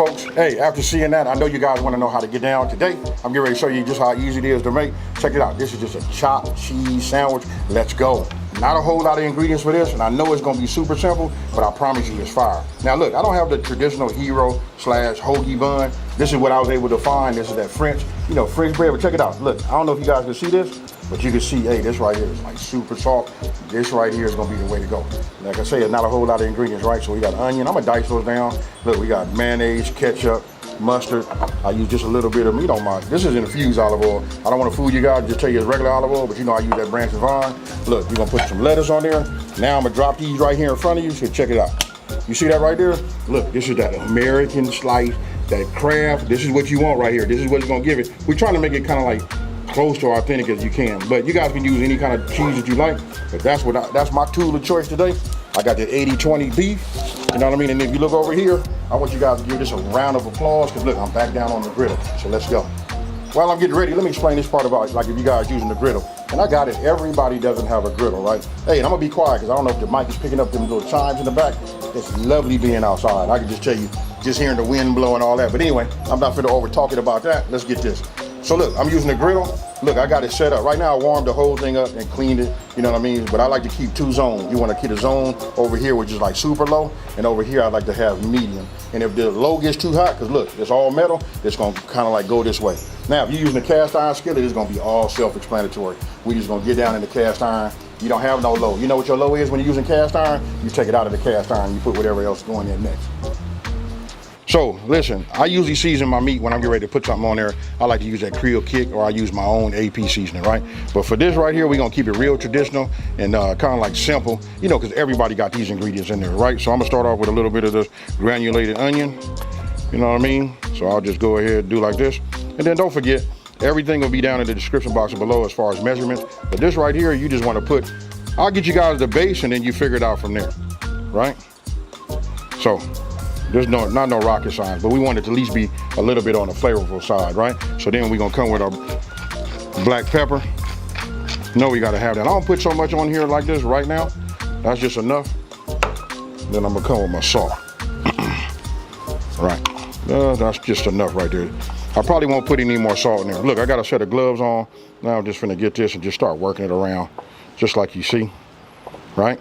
folks. Hey, after seeing that, I know you guys want to know how to get down. Today, I'm getting ready to show you just how easy it is to make. Check it out. This is just a chopped cheese sandwich. Let's go. Not a whole lot of ingredients for this, and I know it's going to be super simple, but I promise you it's fire. Now look, I don't have the traditional hero / hoagie bun. This is what I was able to find. This is that French, French bread, but check it out. Look, I don't know if you guys can see this, but you can see, hey, this right here is like super soft. This right here is gonna be the way to go. Like I say, it's not a whole lot of ingredients, right? So we got onion, I'm gonna dice those down. Look, we got mayonnaise, ketchup, mustard. I use just a little bit of, this is infused olive oil. I don't wanna fool you guys, just tell you it's regular olive oil, but I use that Branch and Vine. Look, we're gonna put some lettuce on there. Now I'm gonna drop these right here in front of you, so check it out. You see that right there? Look, this is that American slice, that Kraft. This is what you want right here. This is what it's gonna give it. We're trying to make it kind of like close to authentic as you can, but you guys can use any kind of cheese that you like. But that's my tool of choice today. I got the 80-20 beef, you know what I mean? And if you look over here, I want you guys to give this a round of applause, because look, I'm back down on the griddle. So let's go. While I'm getting ready, let me explain this part about like if you guys using the griddle. And I got it, everybody doesn't have a griddle, right? Hey, and I'm gonna be quiet because I don't know if the mic is picking up them little chimes in the back. It's lovely being outside. I can just tell you, just hearing the wind blow and all that. But anyway, I'm not finna over talk it about that. Let's get this. So look, I'm using the griddle. Look, I got it set up. Right now I warmed the whole thing up and cleaned it, you know what I mean? But I like to keep two zones. You wanna keep a zone over here, which is like super low, and over here I like to have medium. And if the low gets too hot, because look, it's all metal, it's gonna kind of like go this way. Now, if you're using a cast iron skillet, it's gonna be all self-explanatory. We just gonna get down in the cast iron. You don't have no low. You know what your low is when you're using cast iron? You take it out of the cast iron, you put whatever else going in next. So listen, I usually season my meat when I'm getting ready to put something on there. I like to use that Creole Kick, or I use my own AP seasoning, right? But for this right here, we're gonna keep it real traditional and kind of like simple, because everybody got these ingredients in there, right? So I'm gonna start off with a little bit of this granulated onion, you know what I mean? So I'll just go ahead and do like this. And then don't forget, everything will be down in the description box below as far as measurements. But this right here, you just wanna put, I'll get you guys the base and then you figure it out from there, right? So, there's not no rocket science, but we want it to at least be a little bit on the flavorful side, right? So then we're gonna come with our black pepper. We gotta have that. I don't put so much on here like this right now. That's just enough. Then I'm gonna come with my salt. Right, that's just enough right there. I probably won't put any more salt in there. Look, I got a set of gloves on. Now I'm just gonna get this and just start working it around, just like you see, right?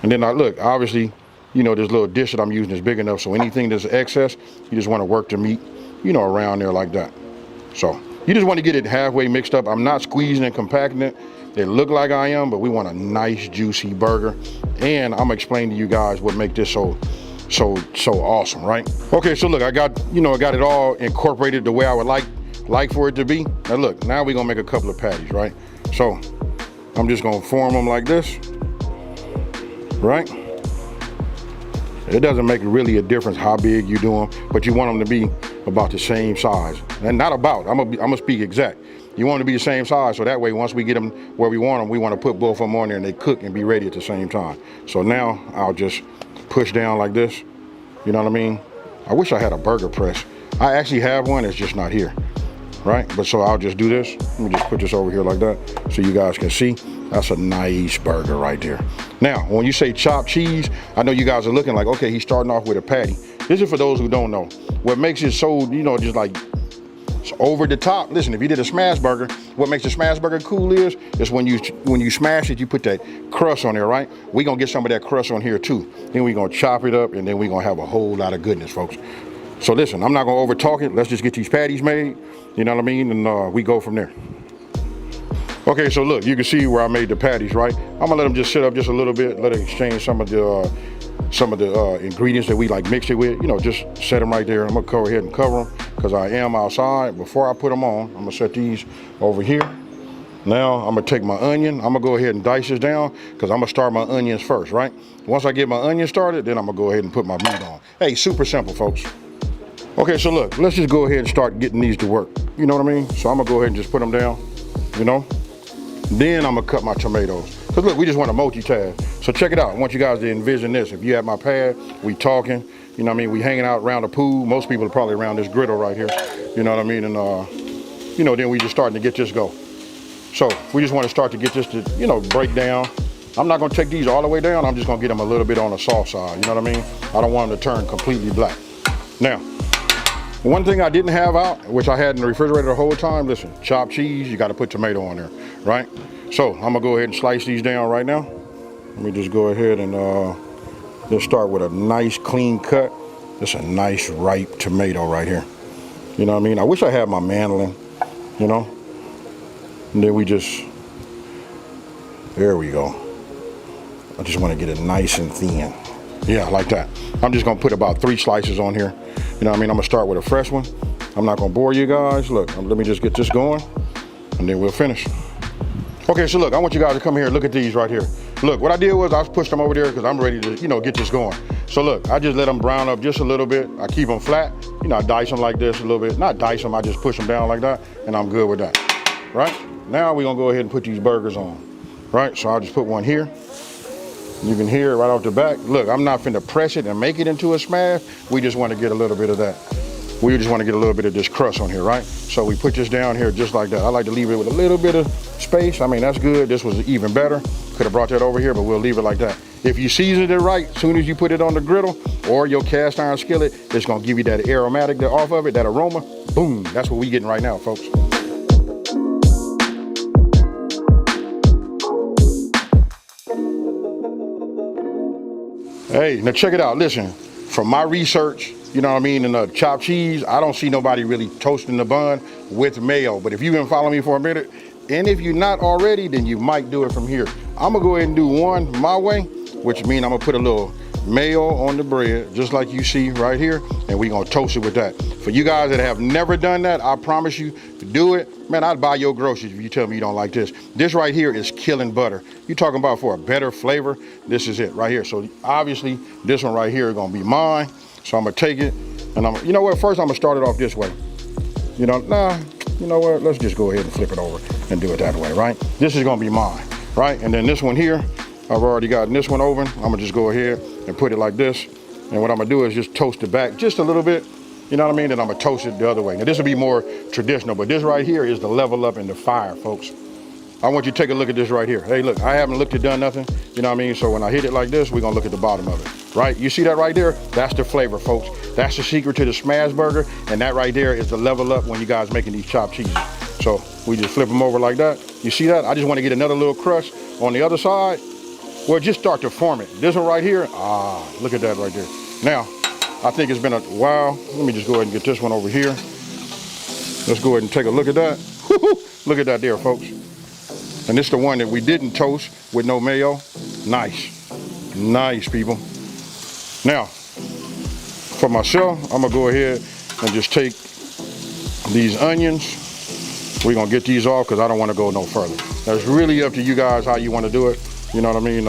And then look, obviously, this little dish that I'm using is big enough, so anything that's excess, you just want to work the meat, around there like that. So you just want to get it halfway mixed up. I'm not squeezing and compacting it. It look like I am, but we want a nice juicy burger. And I'm gonna explain to you guys what make this so awesome, right? Okay, so look, I got it all incorporated the way I would like for it to be. Now look, now we're gonna make a couple of patties, right? So I'm just gonna form them like this, right? It doesn't make really a difference how big you do them, but you want them to be about the same size. And not about, I'm gonna speak exact. You want them to be the same size, so that way once we get them where we want them, we want to put both of them on there and they cook and be ready at the same time. So now I'll just push down like this, you know what I mean? I wish I had a burger press. I actually have one, it's just not here, right? But so I'll just do this. Let me just put this over here like that so you guys can see. That's a nice burger right there. Now, when you say chopped cheese, I know you guys are looking like, okay, he's starting off with a patty. This is for those who don't know. What makes it so, just like over the top. Listen, if you did a smash burger, what makes a smash burger cool is when you smash it, you put that crust on there, right? We're gonna get some of that crust on here too. Then we're gonna chop it up and then we're gonna have a whole lot of goodness, folks. So listen, I'm not gonna over talk it. Let's just get these patties made, you know what I mean? And we go from there. Okay, so look, you can see where I made the patties, right? I'm gonna let them just sit up just a little bit, let it exchange some of the ingredients that we like mix it with, just set them right there. I'm gonna go ahead and cover them because I am outside. Before I put them on, I'm gonna set these over here. Now I'm gonna take my onion. I'm gonna go ahead and dice this down because I'm gonna start my onions first, right? Once I get my onions started, then I'm gonna go ahead and put my meat on. Hey, super simple, folks. Okay, so look, let's just go ahead and start getting these to work. You know what I mean? So I'm gonna go ahead and just put them down, Then I'm gonna cut my tomatoes. Cause look, we just want to multitask. So check it out. I want you guys to envision this. If you have my pad, we talking, we hanging out around the pool. Most people are probably around this griddle right here. You know what I mean? And then we just starting to get this go. So we just want to start to get this to, break down. I'm not gonna take these all the way down. I'm just gonna get them a little bit on the soft side. You know what I mean? I don't want them to turn completely black. Now, One thing I didn't have out, which I had in the refrigerator the whole time, listen, chopped cheese, you gotta put tomato on there, right? So I'm gonna go ahead and slice these down right now. Let me just go ahead and just start with a nice clean cut. This is a nice ripe tomato right here. You know what I mean? I wish I had my mandolin, you know? And then we just, there we go. I just wanna get it nice and thin. Yeah, like that. I'm just gonna put about 3 slices on here. You know what I mean? I'm gonna start with a fresh one. I'm not gonna bore you guys. Look, let me just get this going and then we'll finish. Okay, so look, I want you guys to come here and look at these right here. Look, what I did was I pushed them over there because I'm ready to, you know, get this going. So look, I just let them brown up just a little bit. I keep them flat. You know, I dice them like this a little bit. Not dice them, I just push them down like that and I'm good with that, right? Now we're gonna go ahead and put these burgers on, right? So I'll just put one here. You can hear it right off the back. Look, I'm not finna press it and make it into a smash. We just want to get a little bit of that. We just want to get a little bit of this crust on here, right? So we put this down here just like that. I like to leave it with a little bit of space. I mean, that's good. This was even better. Could have brought that over here, but we'll leave it like that. If you seasoned it right, as soon as you put it on the griddle or your cast iron skillet, it's gonna give you that aromatic off of it, that aroma. Boom, that's what we getting right now, folks. Hey, now check it out. Listen, from my research, you know what I mean, in the chopped cheese, I don't see nobody really toasting the bun with mayo. But if you've been following me for a minute, and if you're not already, then you might do it from here. I'm gonna go ahead and do one my way, which means I'm gonna put a little mayo on the bread, just like you see right here, and we're gonna toast it with that. For you guys that have never done that, I promise you, to do it, man, I'd buy your groceries if you tell me you don't like this. This right here is killing butter. You talking about for a better flavor, this is it right here. So obviously, this one right here is gonna be mine. So I'm gonna take it, and you know what, first I'm gonna start it off this way. You know, you know what, let's just go ahead and flip it over and do it that way, right? This is gonna be mine, right? And then this one here, I've already gotten this one open. I'm gonna just go ahead and put it like this. And what I'm gonna do is just toast it back just a little bit. You know what I mean? Then I'm gonna toast it the other way. Now this will be more traditional, but this right here is the level up in the fire, folks. I want you to take a look at this right here. Hey, look, I haven't looked at done nothing. You know what I mean? So when I hit it like this, we're gonna look at the bottom of it, right? You see that right there? That's the flavor, folks. That's the secret to the smash burger. And that right there is the level up when you guys making these chopped cheeses. So we just flip them over like that. You see that? I just want to get another little crust on the other side. Well, just start to form it. This one right here, look at that right there. Now, I think it's been a while. Let me just go ahead and get this one over here. Let's go ahead and take a look at that. Look at that there, folks. And this is the one that we didn't toast with no mayo. Nice, nice, people. Now, for myself, I'm gonna go ahead and just take these onions. We're gonna get these off because I don't want to go no further. That's really up to you guys how you want to do it. You know what I mean?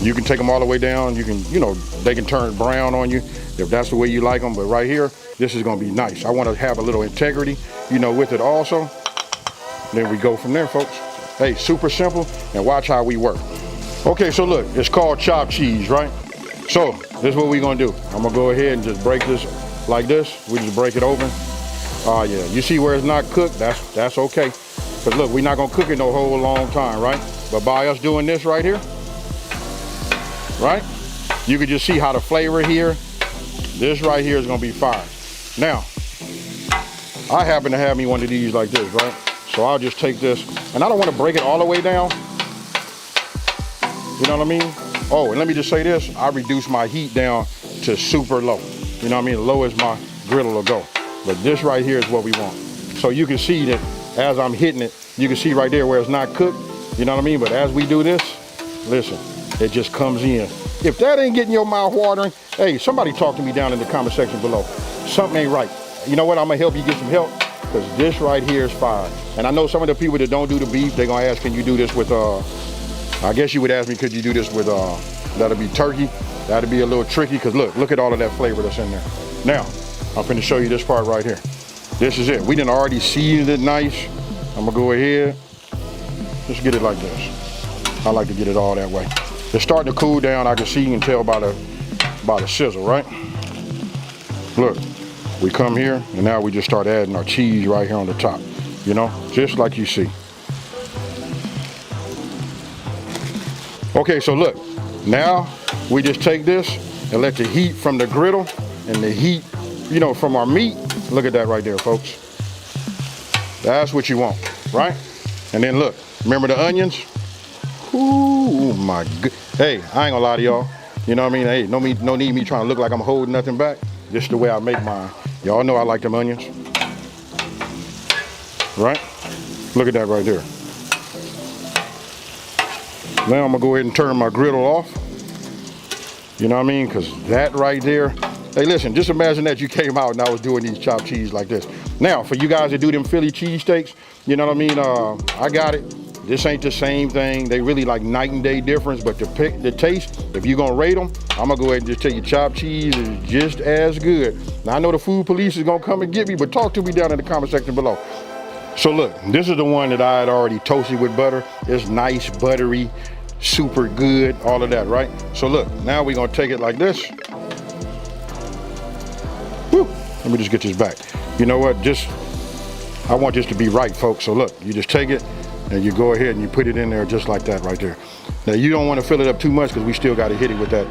You can take them all the way down. You can, you know, they can turn brown on you if that's the way you like them. But right here, this is gonna be nice. I want to have a little integrity, you know, with it also. Then we go from there, folks. Hey, super simple, and watch how we work. Okay, so look, it's called chopped cheese, right? So this is what we're gonna do. I'm gonna go ahead and just break this like this. We just break it open. Yeah, you see where it's not cooked? That's okay. But look, we're not gonna cook it no whole long time, right? But by us doing this right here, right? You can just see how the flavor here, this right here is gonna be fire. Now, I happen to have me one of these like this, right? So I'll just take this, and I don't want to break it all the way down. You know what I mean? Oh, and let me just say this, I reduce my heat down to super low. You know what I mean? Low as my griddle will go. But this right here is what we want. So you can see that as I'm hitting it, you can see right there where it's not cooked. You know what I mean? But as we do this, listen, it just comes in. If that ain't getting your mouth watering, hey, somebody talk to me down in the comment section below. Something ain't right. You know what? I'm gonna help you get some help, because this right here is fire. And I know some of the people that don't do the beef, they're gonna ask, can you do this with, I guess you would ask me, could you do this with, that'll be turkey. That'll be a little tricky, because look at all of that flavor that's in there. Now, I'm finna show you this part right here. This is it. We done already seasoned it nice. I'm gonna go ahead, just get it like this. I like to get it all that way. It's starting to cool down. I can see and tell by the sizzle, right? Look, we come here, and now we just start adding our cheese right here on the top. You know, just like you see. Okay, so look, now we just take this and let the heat from the griddle and the heat you know, from our meat. Look at that right there, folks. That's what you want, right? And then look, remember the onions? Ooh, my good. Hey, I ain't gonna lie to y'all. You know what I mean? Hey, no need me trying to look like I'm holding nothing back. This is the way I make mine. Y'all know I like them onions. Right? Look at that right there. Now I'm gonna go ahead and turn my griddle off. You know what I mean? Because that right there. Hey, listen, just imagine that you came out and I was doing these chopped cheese like this. Now, for you guys that do them Philly cheesesteaks, you know what I mean? I got it. This ain't the same thing. They really like night and day difference, but the taste, if you're gonna rate them, I'm gonna go ahead and just tell you chopped cheese is just as good. Now, I know the food police is gonna come and get me, but talk to me down in the comment section below. So look, this is the one that I had already toasted with butter. It's nice, buttery, super good, all of that, right? So look, now we're gonna take it like this. Woo. Let me just get this back. You know what, I want this to be right, folks. So look, you just take it and you go ahead and you put it in there just like that right there. Now you don't want to fill it up too much because we still got to hit it with that,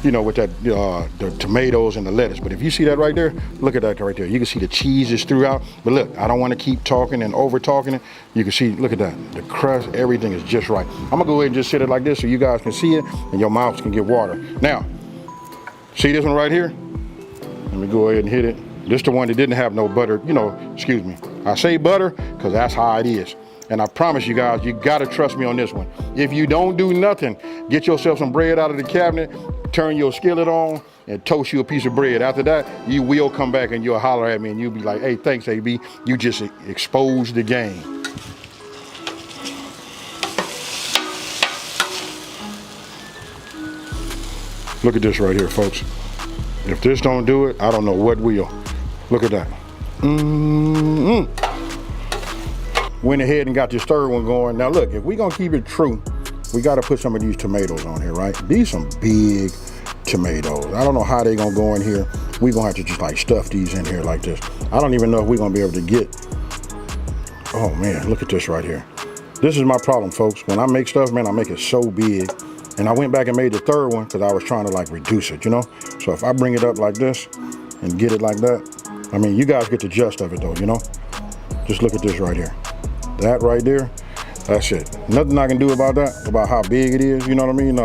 you know, with that the tomatoes and the lettuce. But if you see that right there, look at that right there. You can see the cheese is throughout. But look, I don't want to keep talking and over talking it. You can see, look at that, the crust, everything is just right. I'm gonna go ahead and just sit it like this so you guys can see it and your mouths can get water. Now, see this one right here? Let me go ahead and hit it. This is the one that didn't have no butter, you know, excuse me. I say butter because that's how it is. And I promise you guys, you gotta trust me on this one. If you don't do nothing, get yourself some bread out of the cabinet, turn your skillet on, and toast you a piece of bread. After that, you will come back and you'll holler at me and you'll be like, hey, thanks, AB. You just exposed the game. Look at this right here, folks. If this don't do it, I don't know what will. Look at that. Went ahead and got this third one going. Now look, if we gonna keep it true, we gotta put some of these tomatoes on here, right? These some big tomatoes. I don't know how they gonna go in here. We gonna have to just like stuff these in here like this. I don't even know if we're gonna be able to get, oh man, look at this right here. This is my problem, folks. When I make stuff, man, I make it so big. And I went back and made the third one because I was trying to like reduce it, you know? So if I bring it up like this and get it like that, I mean, you guys get the gist of it though, you know? Just look at this right here. That right there, that's it. Nothing I can do about that, about how big it is, you know what I mean?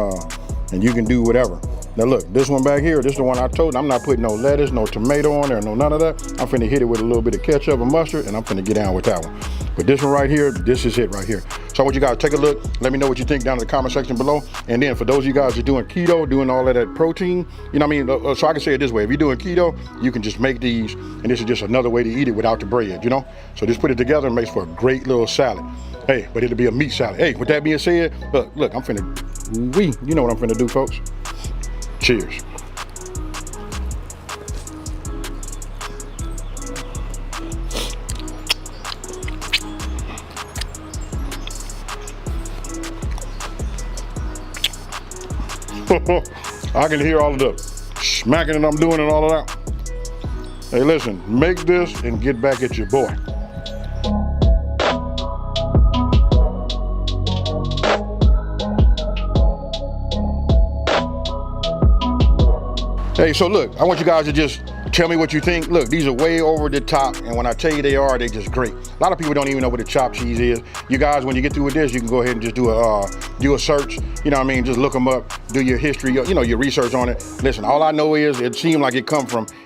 And you can do whatever. Now look, this one back here, this is the one I told you, I'm not putting no lettuce, no tomato on there, no none of that. I'm finna hit it with a little bit of ketchup and mustard, and I'm finna get down with that one. But this one right here, this is it right here. So I want you guys to take a look. Let me know what you think down in the comment section below. And then for those of you guys that are doing keto, doing all of that protein, you know what I mean? So I can say it this way, if you're doing keto, you can just make these, and this is just another way to eat it without the bread, you know? So just put it together and makes for a great little salad. Hey, but it'll be a meat salad. Hey, with that being said, look, I'm finna, you know what I'm finna do, folks. Cheers. I can hear all of the smacking that I'm doing and all of that. Hey, listen, make this and get back at your boy. Hey, so look, I want you guys to just tell me what you think. Look, these are way over the top, and when I tell you they are, they're just great. A lot of people don't even know what a chopped cheese is. You guys, when you get through with this, you can go ahead and just do a search. You know what I mean? Just look them up, do your history, you know, your research on it. Listen, all I know is it seemed like it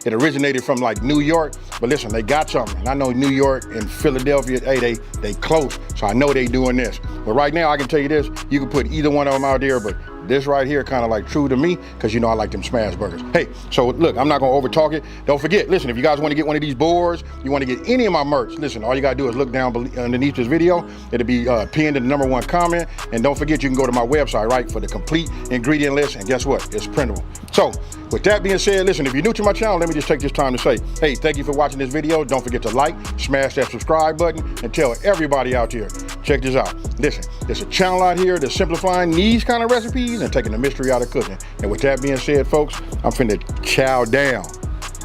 originated from like New York, but listen, they got something. And I know New York and Philadelphia, hey, they close, so I know they doing this. But right now, I can tell you this, you can put either one of them out there, but this right here kind of like true to me because you know I like them smash burgers. Hey, so look, I'm not gonna over talk it. Don't forget, listen, if you guys want to get one of these boards, you want to get any of my merch, listen, all you gotta do is look down underneath this video. It'll be pinned in the #1 comment. And don't forget, you can go to my website, right, for the complete ingredient list. And guess what? It's printable. So with that being said, listen, if you're new to my channel, let me just take this time to say, hey, thank you for watching this video. Don't forget to like, smash that subscribe button, and tell everybody out here, check this out. Listen, there's a channel out here that's simplifying these kind of recipes and taking the mystery out of cooking. And with that being said, folks, I'm finna chow down.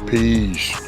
Peace.